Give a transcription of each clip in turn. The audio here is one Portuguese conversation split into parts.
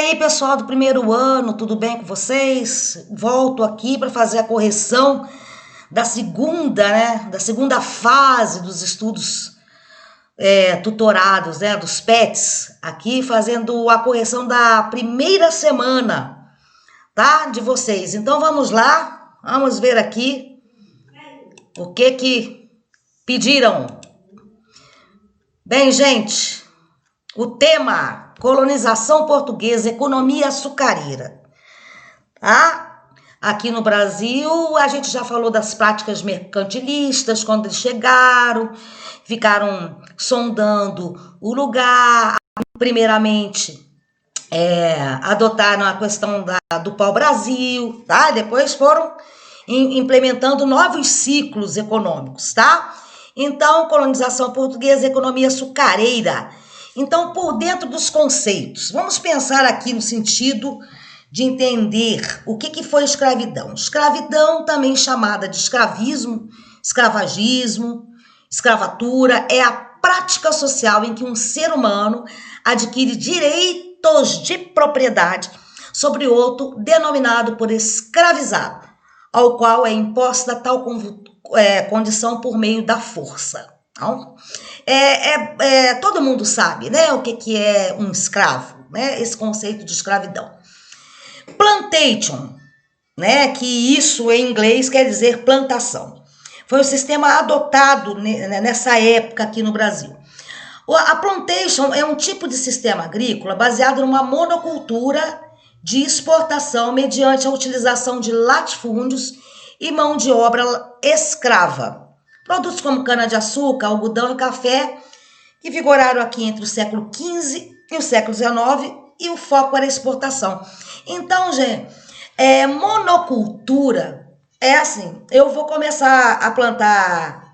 aí, pessoal do primeiro ano, tudo bem com vocês? Volto aqui para fazer a correção da segunda, Da segunda fase dos estudos tutorados, dos PETs, aqui fazendo a correção da primeira semana, tá? De vocês. Então vamos lá, vamos ver aqui o que pediram. Bem, gente, o tema: colonização portuguesa, economia açucareira. Tá? Aqui no Brasil, a gente já falou das práticas mercantilistas, quando eles chegaram, ficaram sondando o lugar. Primeiramente, adotaram a questão do pau-brasil, tá? Depois foram implementando novos ciclos econômicos, tá? Então, colonização portuguesa, economia açucareira. Então, por dentro dos conceitos, vamos pensar aqui no sentido de entender o que foi escravidão. Escravidão, também chamada de escravismo, escravagismo, escravatura, é a prática social em que um ser humano adquire direitos de propriedade sobre outro, denominado por escravizado, ao qual é imposta tal condição por meio da força. Então, todo mundo sabe, né, o que é um escravo, né, esse conceito de escravidão. Plantation, né, que isso em inglês quer dizer plantação. Foi o sistema adotado nessa época aqui no Brasil. A plantation é um tipo de sistema agrícola baseado numa monocultura de exportação mediante a utilização de latifúndios e mão de obra escrava. Produtos como cana-de-açúcar, algodão e café, que vigoraram aqui entre o século XV e o século XIX, e o foco era a exportação. Então, gente, monocultura é assim: eu vou começar a plantar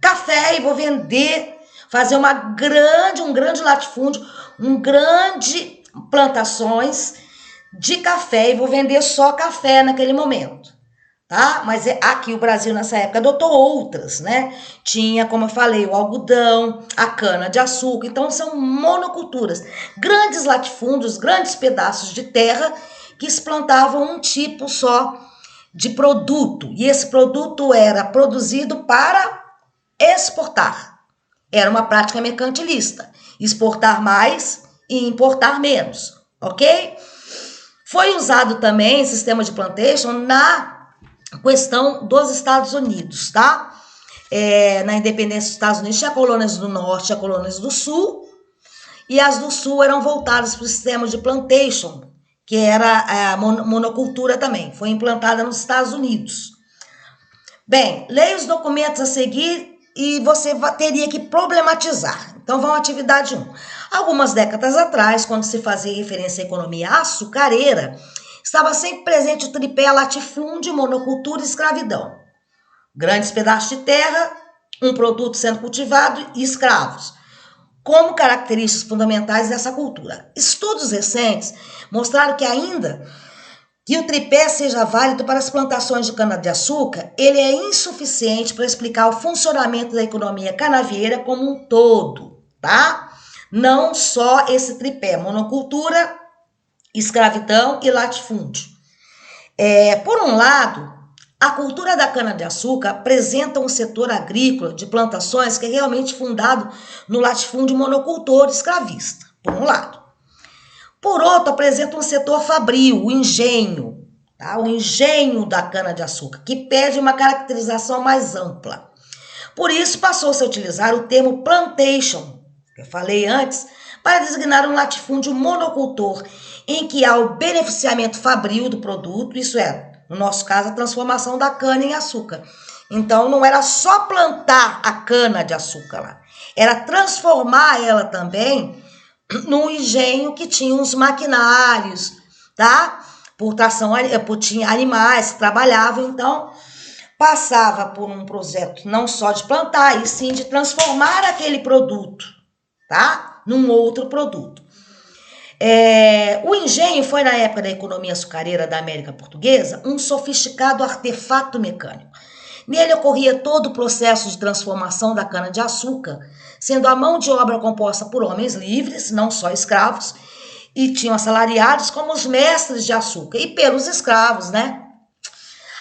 café e vou vender, fazer um grande latifúndio, grande plantações de café e vou vender só café naquele momento. Tá? Mas aqui o Brasil nessa época adotou outras, né? Tinha, como eu falei, o algodão, a cana-de-açúcar. Então são monoculturas, grandes latifúndios, grandes pedaços de terra que se plantavam um tipo só de produto. E esse produto era produzido para exportar. Era uma prática mercantilista, exportar mais e importar menos, ok? Foi usado também o sistema de plantation na questão dos Estados Unidos, tá? Na independência dos Estados Unidos tinha colônias do norte, tinha colônias do sul, e as do sul eram voltadas para o sistema de plantation, que era a monocultura também, foi implantada nos Estados Unidos. Bem, leia os documentos a seguir e você teria que problematizar. Então vamos à atividade 1. Algumas décadas atrás, quando se fazia referência à economia açucareira, estava sempre presente o tripé latifúndio, monocultura e escravidão. Grandes pedaços de terra, um produto sendo cultivado e escravos, como características fundamentais dessa cultura. Estudos recentes mostraram que ainda que o tripé seja válido para as plantações de cana-de-açúcar, ele é insuficiente para explicar o funcionamento da economia canavieira como um todo, tá? Não só esse tripé, monocultura, escravidão e latifúndio. Por um lado, a cultura da cana-de-açúcar apresenta um setor agrícola de plantações que é realmente fundado no latifúndio monocultor escravista, por um lado. Por outro, apresenta um setor fabril, o engenho, tá? O engenho da cana-de-açúcar, que pede uma caracterização mais ampla. Por isso, passou-se a utilizar o termo plantation, que eu falei antes, para designar um latifúndio monocultor, em que há o beneficiamento fabril do produto, isso é, no nosso caso, a transformação da cana em açúcar. Então, não era só plantar a cana-de-açúcar lá, era transformar ela também num engenho que tinha uns maquinários, tá? Tinha animais que trabalhavam, então passava por um projeto não só de plantar, e sim de transformar aquele produto, tá? Num outro produto. O engenho foi, na época da economia açucareira da América Portuguesa, um sofisticado artefato mecânico. Nele ocorria todo o processo de transformação da cana-de-açúcar, sendo a mão de obra composta por homens livres, não só escravos, e tinham assalariados como os mestres de açúcar e pelos escravos, né?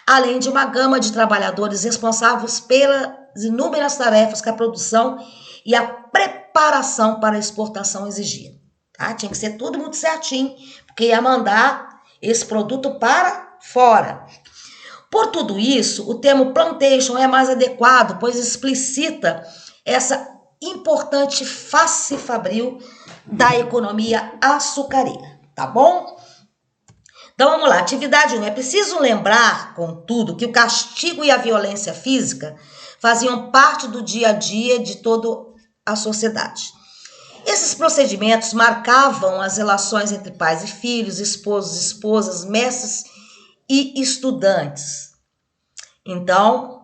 Além de uma gama de trabalhadores responsáveis pelas inúmeras tarefas que a produção e a preparação para a exportação exigia. Tá? Tinha que ser tudo muito certinho, porque ia mandar esse produto para fora. Por tudo isso, o termo plantation é mais adequado, pois explicita essa importante face fabril da economia açucareira, tá bom? Então vamos lá, atividade 1. É preciso lembrar, contudo, que o castigo e a violência física faziam parte do dia a dia de toda a sociedade. Esses procedimentos marcavam as relações entre pais e filhos, esposos, esposas, mestres e estudantes. Então,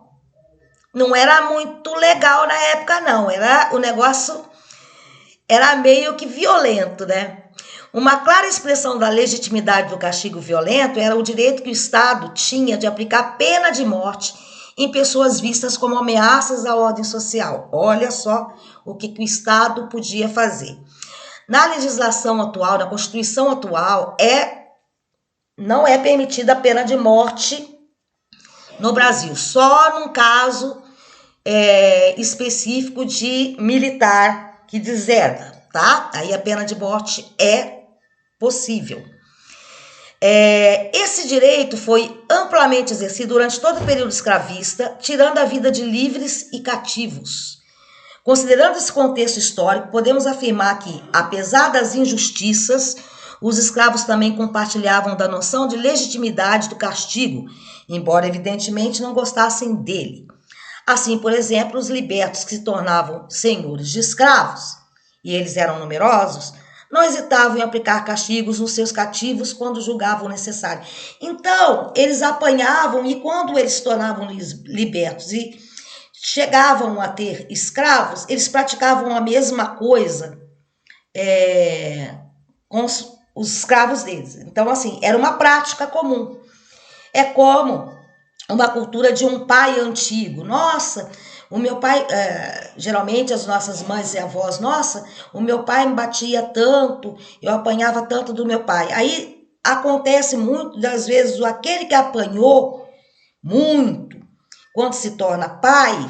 não era muito legal na época, não. O negócio era meio que violento, né? Uma clara expressão da legitimidade do castigo violento era o direito que o Estado tinha de aplicar pena de morte em pessoas vistas como ameaças à ordem social. Olha só o que o Estado podia fazer. Na legislação atual, na Constituição atual, não é permitida a pena de morte no Brasil, só num caso específico de militar que deserda, tá? Aí a pena de morte é possível. Esse direito foi amplamente exercido durante todo o período escravista, tirando a vida de livres e cativos. Considerando esse contexto histórico, podemos afirmar que, apesar das injustiças, os escravos também compartilhavam da noção de legitimidade do castigo, embora evidentemente não gostassem dele. Assim, por exemplo, os libertos que se tornavam senhores de escravos, e eles eram numerosos, não hesitavam em aplicar castigos nos seus cativos quando julgavam necessário. Então, eles apanhavam e quando eles se tornavam libertos e chegavam a ter escravos, eles praticavam a mesma coisa com os escravos deles. Então, assim, era uma prática comum. É como uma cultura de um pai antigo. Nossa, o meu pai, geralmente as nossas mães e avós, nossa, o meu pai me batia tanto, eu apanhava tanto do meu pai. Aí acontece muito das vezes aquele que apanhou muito, quando se torna pai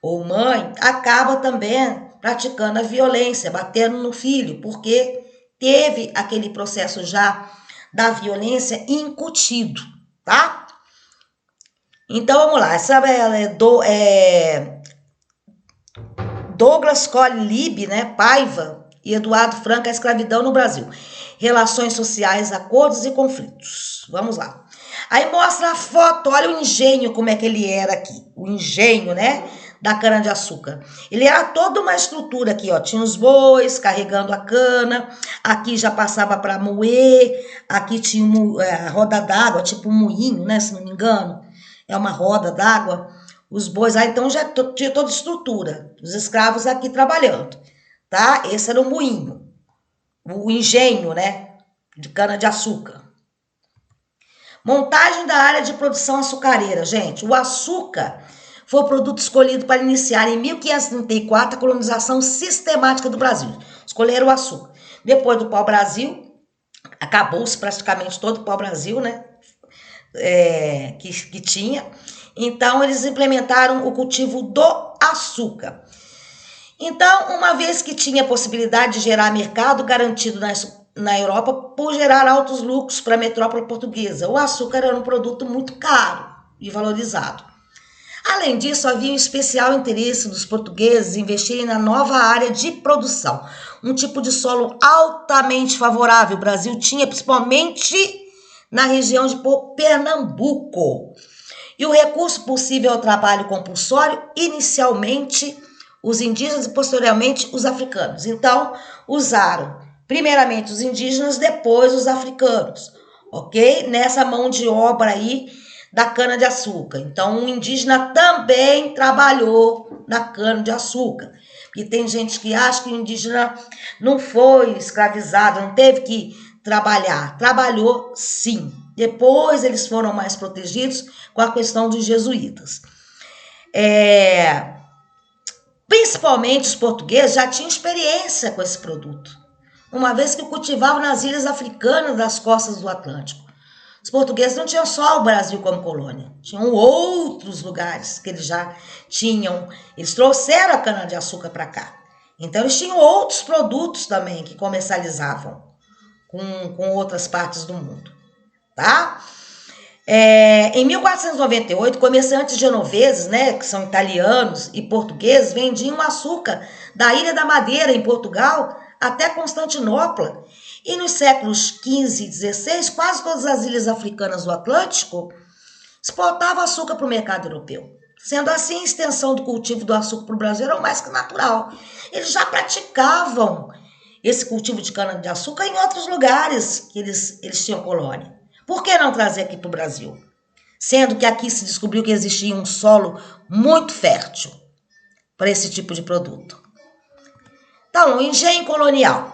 ou mãe, acaba também praticando a violência, batendo no filho, porque teve aquele processo já da violência incutido, tá? Então vamos lá, essa Douglas Cole-Lieb, né, Paiva e Eduardo Franco, a escravidão no Brasil. Relações sociais, acordos e conflitos. Vamos lá. Aí mostra a foto, olha o engenho, como é que ele era aqui. O engenho, né, da cana-de-açúcar. Ele era toda uma estrutura aqui, ó. Tinha os bois carregando a cana, aqui já passava para moer, aqui tinha a roda d'água, tipo um moinho, né, se não me engano. É uma roda d'água. Os bois, então já tinha toda a estrutura. Os escravos aqui trabalhando, tá? Esse era o moinho, o engenho, né, de cana-de-açúcar. Montagem da área de produção açucareira. Gente, o açúcar foi o produto escolhido para iniciar em 1534 a colonização sistemática do Brasil. Escolheram o açúcar. Depois do pau-brasil, acabou-se praticamente todo o pau-brasil, né, que tinha. Então, eles implementaram o cultivo do açúcar. Então, uma vez que tinha a possibilidade de gerar mercado garantido na Europa por gerar altos lucros para a metrópole portuguesa, o açúcar era um produto muito caro e valorizado. Além disso, havia um especial interesse dos portugueses em investirem na nova área de produção, um tipo de solo altamente favorável. O Brasil tinha, principalmente na região de Pernambuco. E o recurso possível ao trabalho compulsório, inicialmente os indígenas e posteriormente os africanos. Então, usaram primeiramente os indígenas, depois os africanos, ok? Nessa mão de obra aí da cana-de-açúcar. Então, o indígena também trabalhou na cana-de-açúcar. E tem gente que acha que o indígena não foi escravizado, não teve que trabalhar. Trabalhou sim. Depois eles foram mais protegidos com a questão dos jesuítas. Principalmente os portugueses já tinham experiência com esse produto, uma vez que cultivavam nas ilhas africanas das costas do Atlântico. Os portugueses não tinham só o Brasil como colônia, tinham outros lugares que eles já tinham. Eles trouxeram a cana-de-açúcar para cá. Então, eles tinham outros produtos também que comercializavam com outras partes do mundo, tá? Em 1498, comerciantes genoveses, né, que são italianos e portugueses, vendiam açúcar da Ilha da Madeira, em Portugal, até Constantinopla. E nos séculos XV e XVI, quase todas as ilhas africanas do Atlântico exportavam açúcar para o mercado europeu. Sendo assim, a extensão do cultivo do açúcar para o Brasil era o mais que natural. Eles já praticavam esse cultivo de cana-de-açúcar em outros lugares que eles tinham colônia. Por que não trazer aqui para o Brasil? Sendo que aqui se descobriu que existia um solo muito fértil para esse tipo de produto. Então, o engenho colonial.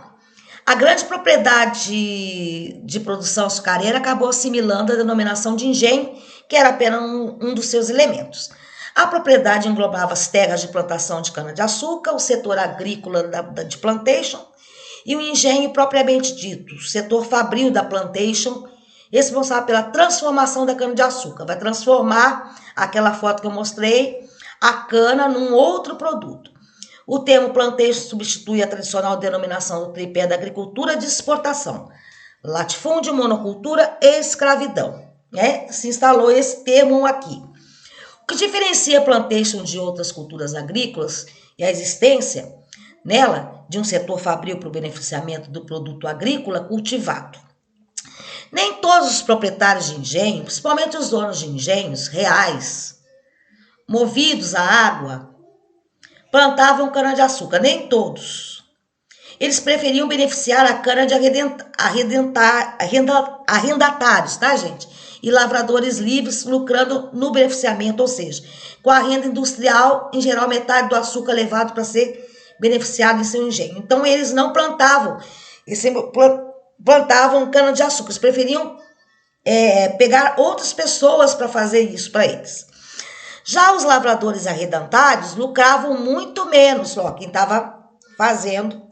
A grande propriedade de produção açucareira acabou assimilando a denominação de engenho, que era apenas um dos seus elementos. A propriedade englobava as terras de plantação de cana-de-açúcar, o setor agrícola de plantation e o engenho propriamente dito, o setor fabril da plantation, responsável pela transformação da cana-de-açúcar. Vai transformar aquela foto que eu mostrei, a cana, num outro produto. O termo plantation substitui a tradicional denominação do tripé da agricultura de exportação, latifúndio, monocultura e escravidão. Se instalou esse termo aqui. O que diferencia a plantation de outras culturas agrícolas é a existência nela de um setor fabril para o beneficiamento do produto agrícola cultivado. Nem todos os proprietários de engenho, principalmente os donos de engenhos reais, movidos à água, plantavam cana-de-açúcar, nem todos. Eles preferiam beneficiar a cana de arrendatários, tá, gente? E lavradores livres, lucrando no beneficiamento, ou seja, com a renda industrial, em geral, metade do açúcar levado para ser beneficiado em seu engenho. Então, eles não plantavam cana-de-açúcar, eles preferiam pegar outras pessoas para fazer isso para eles. Já os lavradores arrendatários lucravam muito menos, quem estava fazendo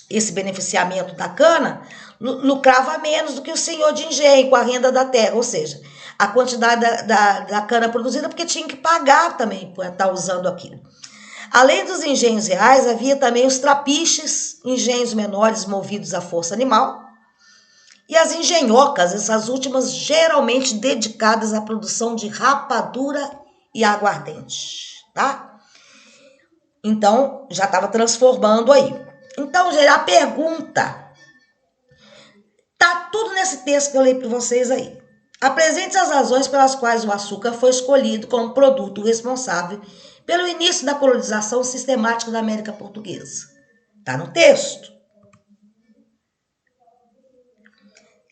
esse beneficiamento da cana lucrava menos do que o senhor de engenho com a renda da terra, ou seja, a quantidade da cana produzida, porque tinha que pagar também por estar usando aquilo. Além dos engenhos reais, havia também os trapiches, engenhos menores movidos à força animal, e as engenhocas, essas últimas geralmente dedicadas à produção de rapadura e aguardente, tá? Então, já estava transformando aí. Então, a pergunta, tá tudo nesse texto que eu li para vocês aí. Apresente as razões pelas quais o açúcar foi escolhido como produto responsável pelo início da colonização sistemática da América Portuguesa. Tá no texto.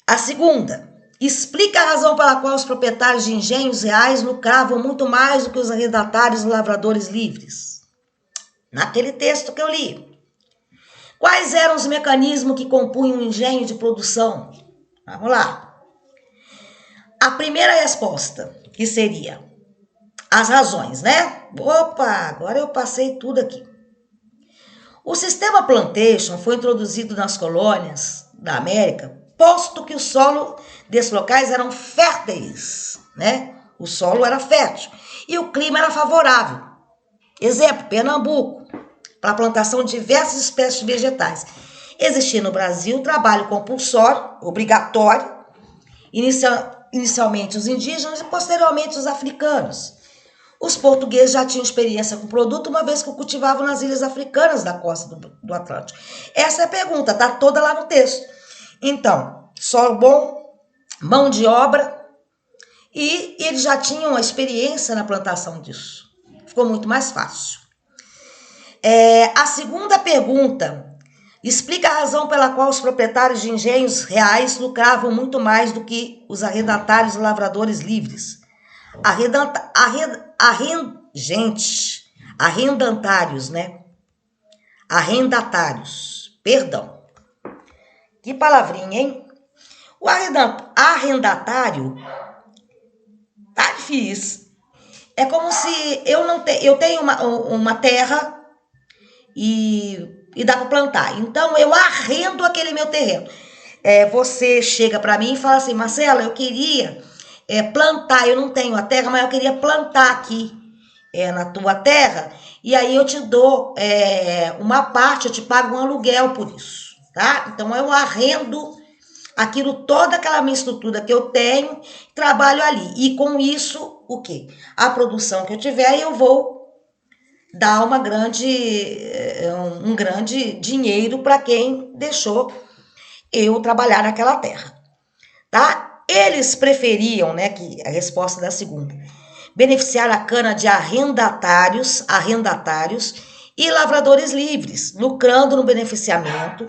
A segunda, explica a razão pela qual os proprietários de engenhos reais lucravam muito mais do que os arrendatários e lavradores livres. Naquele texto que eu li. Quais eram os mecanismos que compunham o engenho de produção? Vamos lá. A primeira resposta, que seria as razões, né? Opa, agora eu passei tudo aqui. O sistema plantation foi introduzido nas colônias da América, posto que o solo desses locais eram férteis, né? O solo era fértil e o clima era favorável. Exemplo, Pernambuco, para a plantação de diversas espécies vegetais. Existia no Brasil trabalho compulsório, obrigatório, inicialmente os indígenas e posteriormente os africanos. Os portugueses já tinham experiência com o produto, uma vez que o cultivavam nas ilhas africanas da costa do Atlântico. Essa é a pergunta, tá toda lá no texto. Então, solo bom, mão de obra, e eles já tinham a experiência na plantação disso. Ficou muito mais fácil. A segunda pergunta, explica a razão pela qual os proprietários de engenhos reais lucravam muito mais do que os arrendatários e lavradores livres. Arrendatários, né? Arrendatários, perdão. Que palavrinha, hein? O arrendatário tá difícil. É como se eu tenho uma terra e e dá para plantar. Então eu arrendo aquele meu terreno. Você chega para mim e fala assim, Marcela, eu queria plantar, eu não tenho a terra, mas eu queria plantar aqui na tua terra, e aí eu te dou uma parte, eu te pago um aluguel por isso, tá? Então eu arrendo aquilo, toda aquela minha estrutura que eu tenho, trabalho ali. E com isso, o quê? A produção que eu tiver, eu vou dar um grande dinheiro para quem deixou eu trabalhar naquela terra, tá? Eles preferiam, né, que a resposta da segunda, beneficiar a cana de arrendatários e lavradores livres, lucrando no beneficiamento,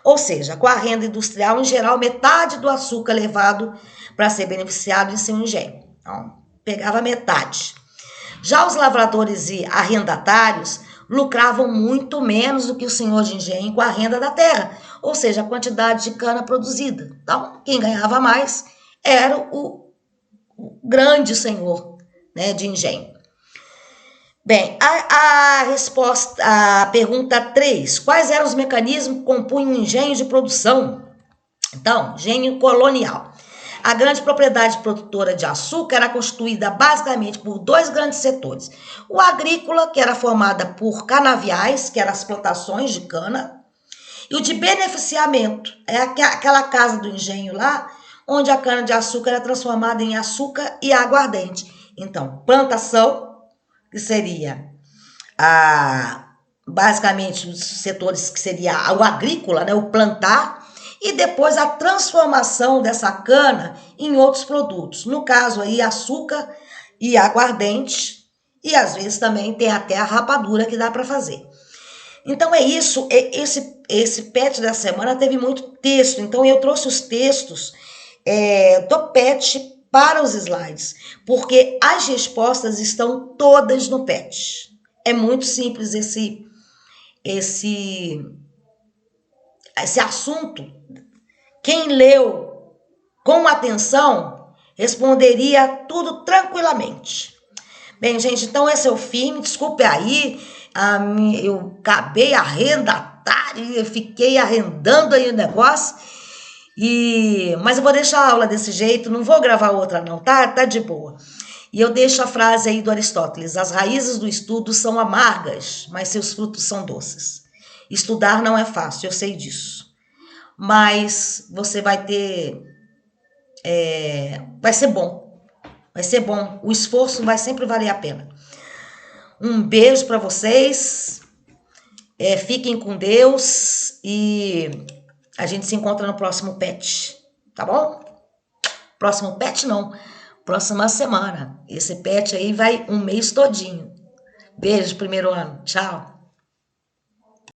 ou seja, com a renda industrial, em geral, metade do açúcar levado para ser beneficiado em seu engenho. Então, pegava metade. Já os lavradores e arrendatários lucravam muito menos do que o senhor de engenho com a renda da terra, ou seja, a quantidade de cana produzida. Então, quem ganhava mais era o grande senhor, né, de engenho. Bem, a resposta, a pergunta 3. Quais eram os mecanismos que compunham o engenho de produção? Então, engenho colonial. A grande propriedade produtora de açúcar era constituída basicamente por dois grandes setores. O agrícola, que era formada por canaviais, que eram as plantações de cana, e o de beneficiamento, é aquela casa do engenho lá, onde a cana de açúcar era transformada em açúcar e aguardente. Então, plantação, que seria basicamente os setores que seria o agrícola, né, o plantar, e depois a transformação dessa cana em outros produtos. No caso aí, açúcar e aguardente, e às vezes também tem até a rapadura que dá para fazer. Então é isso, esse PET da semana teve muito texto, então eu trouxe os textos do PET para os slides, porque as respostas estão todas no PET. É muito simples esse assunto. Quem leu com atenção responderia tudo tranquilamente. Bem, gente, então esse é o fim. Desculpe aí, eu acabei arrendatário, eu fiquei arrendando aí o negócio. Mas eu vou deixar a aula desse jeito, não vou gravar outra não, tá? Tá de boa. E eu deixo a frase aí do Aristóteles: as raízes do estudo são amargas, mas seus frutos são doces. Estudar não é fácil, eu sei disso. Mas você vai ter... vai ser bom. Vai ser bom. O esforço vai sempre valer a pena. Um beijo para vocês. Fiquem com Deus e a gente se encontra no próximo PET, tá bom? Próximo PET não, próxima semana. Esse PET aí vai um mês todinho. Beijo, primeiro ano. Tchau.